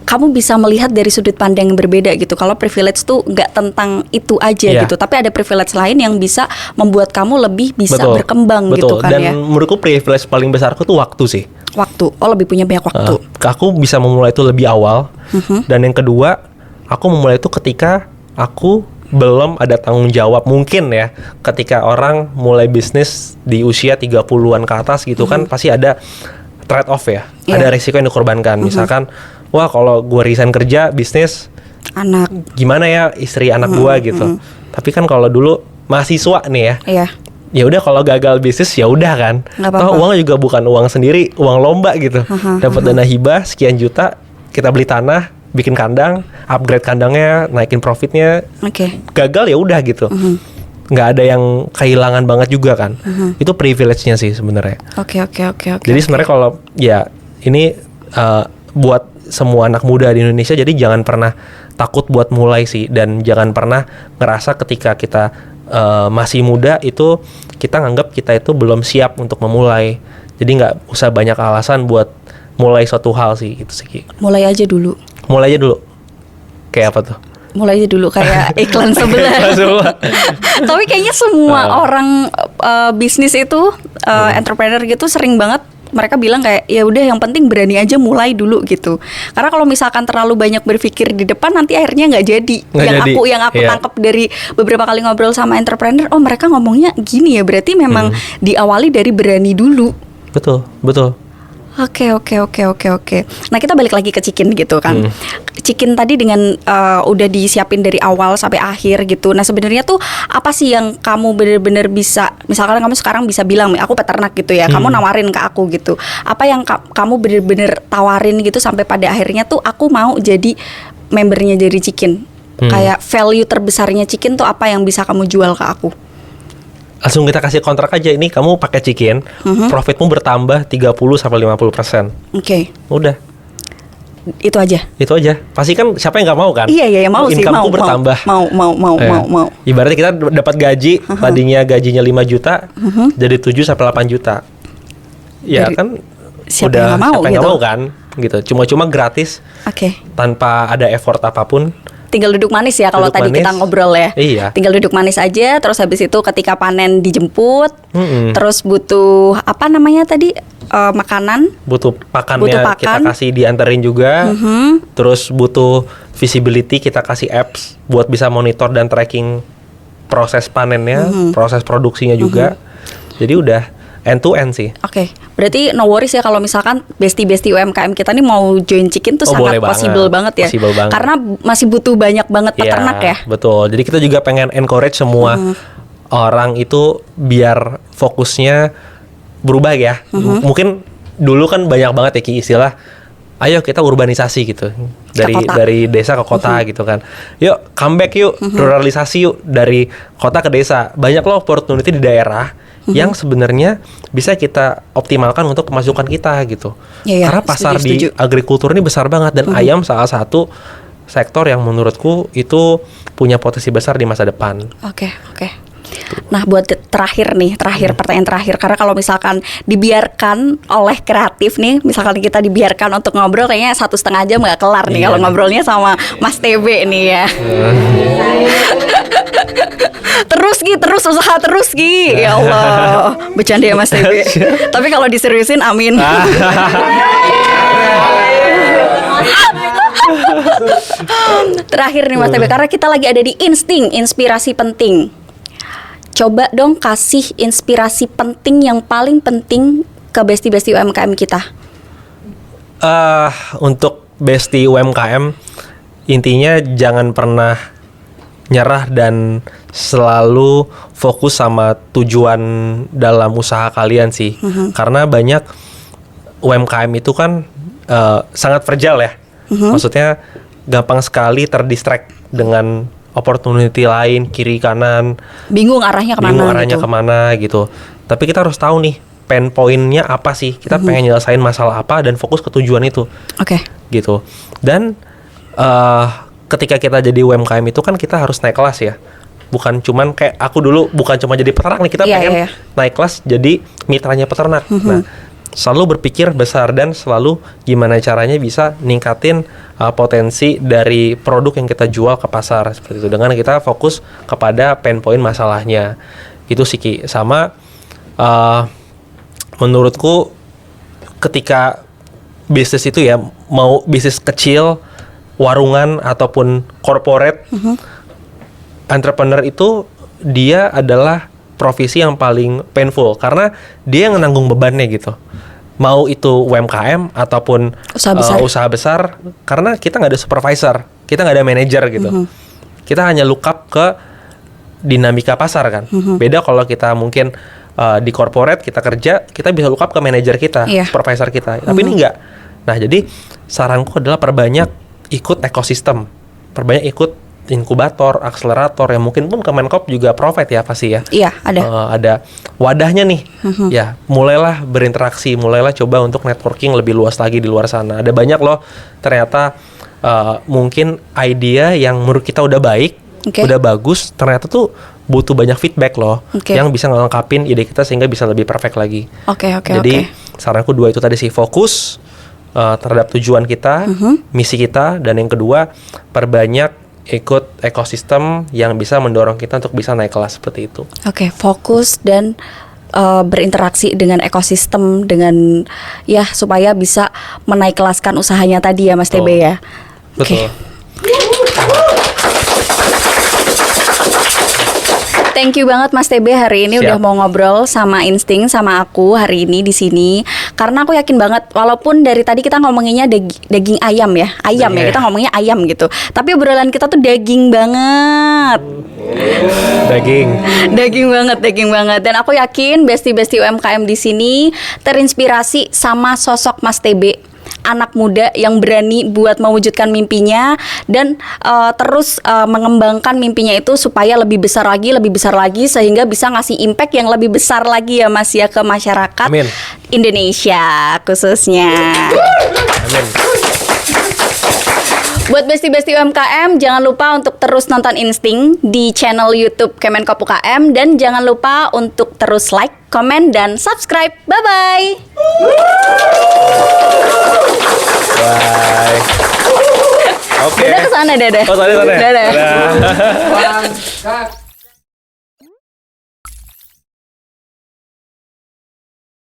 kamu bisa melihat dari sudut pandang yang berbeda gitu. Kalau privilege tuh nggak tentang itu aja gitu, tapi ada privilege lain yang bisa membuat kamu lebih bisa berkembang gitu kan. Dan menurutku privilege paling besarku tuh waktu sih. Waktu, lebih punya banyak waktu. Aku bisa memulai itu lebih awal. Dan yang kedua, aku memulai itu ketika aku belum ada tanggung jawab. Mungkin ya, ketika orang mulai bisnis di usia 30-an ke atas gitu kan pasti ada trade off ya. Ada risiko yang dikorbankan. Misalkan, wah kalau gue resign kerja, bisnis, anak gimana ya istri anak gue gitu. Tapi kan kalau dulu mahasiswa nih ya, ya udah kalau gagal bisnis ya udah kan. Toh uangnya juga bukan uang sendiri, uang lomba gitu. Dapat dana hibah sekian juta, kita beli tanah, bikin kandang, upgrade kandangnya, naikin profitnya. Gagal ya udah gitu. Nggak ada yang kehilangan banget juga kan. Itu privilege-nya sih sebenarnya. Oke. Jadi sebenarnya kalau ya ini buat semua anak muda di Indonesia, jadi jangan pernah takut buat mulai sih, dan jangan pernah ngerasa ketika kita masih muda itu kita nganggap kita itu belum siap untuk memulai. Jadi nggak usah banyak alasan buat mulai suatu hal sih, itu sih Ki. Mulai aja dulu. Mulai aja dulu. Kayak apa tuh? Mulai aja dulu kayak iklan sebelah. Tapi kayaknya semua orang bisnis itu entrepreneur gitu sering banget mereka bilang kayak ya udah yang penting berani aja mulai dulu gitu. Karena kalau misalkan terlalu banyak berpikir di depan nanti akhirnya nggak jadi. Yang aku tangkap dari beberapa kali ngobrol sama entrepreneur, oh mereka ngomongnya gini ya, berarti memang diawali dari berani dulu. Betul. Oke. Nah kita balik lagi ke Cikin gitu kan. Cikin tadi dengan udah disiapin dari awal sampai akhir gitu. Nah sebenarnya tuh apa sih yang kamu bener-bener bisa, misalkan kamu sekarang bisa bilang aku peternak gitu ya, kamu nawarin ke aku gitu. Apa yang kamu bener-bener tawarin gitu sampai pada akhirnya tuh aku mau jadi membernya dari Cikin. Kayak value terbesarnya Cikin tuh apa yang bisa kamu jual ke aku? Langsung kita kasih kontrak aja, ini kamu pakai Cikin, profitmu bertambah 30-50%. Oke. Udah. Itu aja. Pasti kan siapa yang nggak mau kan? Iya mau sih. Income-ku bertambah. Mau. Ibaratnya kita dapat gaji, tadinya gajinya 5 juta, jadi 7-8 juta. Ya Dari, kan siapa yang nggak mau kan? Gitu. Cuma gratis. Oke. Tanpa ada effort apapun. Tinggal duduk manis ya kalau tadi kita ngobrol ya. Iya. Tinggal duduk manis aja, terus habis itu ketika panen dijemput, terus butuh apa namanya tadi makanan, butuh pakannya kita kasih dianterin juga, terus butuh visibility kita kasih apps buat bisa monitor dan tracking proses panennya, proses produksinya juga. Jadi udah end to end sih. Oke. Berarti no worries ya kalau misalkan bestie UMKM kita nih mau join Cikin tuh sangat possible banget ya. Karena masih butuh banyak banget peternak ya. Betul. Jadi kita juga pengen encourage semua orang itu biar fokusnya berubah ya. Mungkin dulu kan banyak banget ya Ki istilah, ayo kita urbanisasi gitu. Dari desa ke kota gitu kan. Yuk comeback yuk, ruralisasi yuk, dari kota ke desa. Banyak loh opportunity di daerah yang sebenarnya bisa kita optimalkan untuk pemasukan kita gitu. Karena pasar di agrikultur ini besar banget dan ayam salah satu sektor yang menurutku itu punya potensi besar di masa depan. Oke. Nah buat pertanyaan terakhir, karena kalau misalkan dibiarkan oleh kreatif nih, misalkan kita dibiarkan untuk ngobrol kayaknya 1,5 jam nggak kelar nih kalau ngobrolnya sama Mas TB nih ya. Terus usaha terus Ki. Ya Allah, bercanda ya Mas TB. Tapi kalau diseriusin amin. Terakhir nih Mas TB, karena kita lagi ada di inspirasi penting. Coba dong kasih inspirasi penting yang paling penting ke bestie UMKM kita. Untuk bestie UMKM, intinya jangan pernah nyerah dan selalu fokus sama tujuan dalam usaha kalian sih. Karena banyak UMKM itu kan sangat fragile ya. Maksudnya gampang sekali terdistract dengan opportunity lain, kiri kanan, bingung arahnya kemana gitu. Tapi kita harus tahu nih pain point-nya apa sih, kita pengen nyelesain masalah apa dan fokus ke tujuan itu. Gitu. Dan ketika kita jadi UMKM itu kan kita harus naik kelas ya. Bukan cuman kayak aku dulu, bukan cuma jadi peternak nih, kita pengen naik kelas jadi mitranya peternak. Nah, selalu berpikir besar dan selalu gimana caranya bisa ningkatin potensi dari produk yang kita jual ke pasar seperti itu, dengan kita fokus kepada pain point masalahnya. Itu sih Ki. Sama menurutku ketika bisnis itu ya, mau bisnis kecil, warungan ataupun corporate, entrepreneur itu dia adalah profesi yang paling painful karena dia yang menanggung bebannya gitu. Mau itu UMKM ataupun usaha besar, karena kita nggak ada supervisor, kita nggak ada manajer gitu. Kita hanya look up ke dinamika pasar kan. Beda kalau kita mungkin di corporate kita kerja, kita bisa look up ke manajer kita, supervisor kita. Tapi ini enggak. Nah, jadi saranku adalah perbanyak ikut ekosistem, perbanyak ikut inkubator, akselerator, yang mungkin pun Kemenkop juga provide ya pasti ya. Iya, ada. Ada wadahnya nih. Ya, mulailah berinteraksi, mulailah coba untuk networking lebih luas lagi di luar sana. Ada banyak loh ternyata mungkin idea yang menurut kita udah baik, udah bagus, ternyata tuh butuh banyak feedback loh, yang bisa ngelengkapin ide kita sehingga bisa lebih perfect lagi. Jadi saranku 2 itu tadi sih, fokus, terhadap tujuan kita, misi kita, dan yang kedua perbanyak ikut ekosistem yang bisa mendorong kita untuk bisa naik kelas seperti itu. Oke, fokus dan berinteraksi dengan ekosistem dengan ya supaya bisa menaik kelaskan usahanya tadi ya Mas TB ya. Betul. Thank you banget Mas TB hari ini udah mau ngobrol sama Insting sama aku hari ini di sini. Karena aku yakin banget walaupun dari tadi kita ngomonginnya daging ayam ya. Ayam ya, kita ngomongnya ayam gitu. Tapi obrolan kita tuh daging banget. Daging banget. Dan aku yakin besti-besti UMKM di sini terinspirasi sama sosok Mas TB. Anak muda yang berani buat mewujudkan mimpinya dan terus mengembangkan mimpinya itu supaya lebih besar lagi sehingga bisa ngasih impact yang lebih besar lagi ya Mas ya ke masyarakat Indonesia khususnya. Amin. Buat besti-besti UMKM, jangan lupa untuk terus nonton Insting di channel YouTube Kemenkop UKM dan jangan lupa untuk terus like, komen, dan subscribe. Bye-bye. Bye. Oke. Dadah kesana, dadah. Oh, sana. Dadah. Dadah.